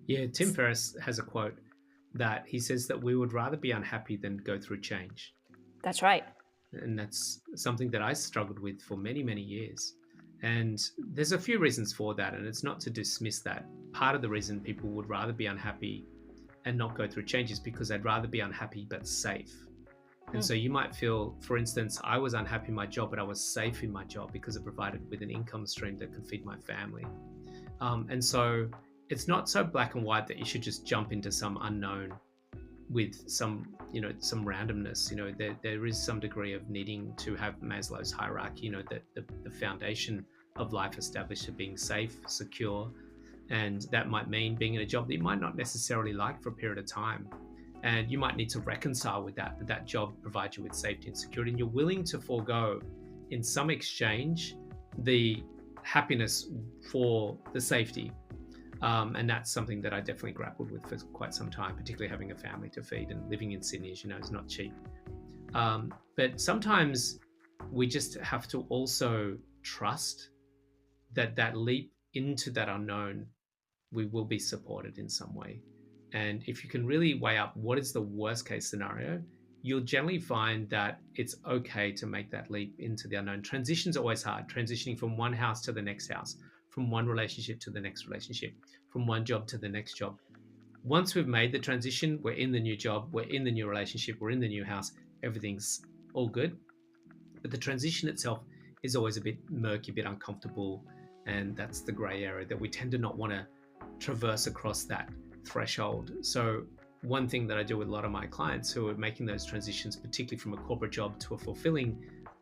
Yeah, Tim Ferriss has a quote that he says that we would rather be unhappy than go through change. That's right. And that's something that I struggled with for many, many years. And there's a few reasons for that. And it's not to dismiss that. Part of the reason people would rather be unhappy and not go through change is because they'd rather be unhappy but safe. And Mm. so you might feel, for instance, I was unhappy in my job, but I was safe in my job because it provided with an income stream that could feed my family. And so it's not so black and white that you should just jump into some unknown with some, some randomness. There is some degree of needing to have Maslow's hierarchy, that the foundation of life established of being safe, secure, and that might mean being in a job that you might not necessarily like for a period of time. And you might need to reconcile with that, but that job provides you with safety and security, and you're willing to forego in some exchange the happiness for the safety. And that's something that I definitely grappled with for quite some time, particularly having a family to feed and living in Sydney, as you know, is not cheap. But sometimes we just have to also trust that that leap into that unknown, we will be supported in some way. And if you can really weigh up what is the worst case scenario, you'll generally find that it's okay to make that leap into the unknown. Transition's always hard, transitioning from one house to the next house, from one relationship to the next relationship, from one job to the next job. Once we've made the transition, we're in the new job, we're in the new relationship, we're in the new house, everything's all good. But the transition itself is always a bit murky, a bit uncomfortable. And that's the gray area that we tend to not want to traverse across that threshold. So one thing that I do with a lot of my clients who are making those transitions, particularly from a corporate job to a fulfilling,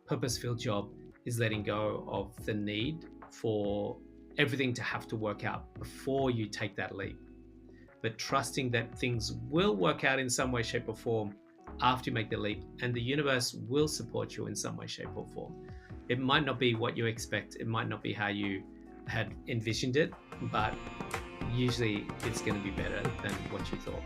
purpose-filled job, is letting go of the need for everything to have to work out before you take that leap, but trusting that things will work out in some way, shape, or form after you make the leap, and the universe will support you in some way, shape, or form. It might not be what you expect, it might not be how you had envisioned it, but usually it's going to be better than what you thought.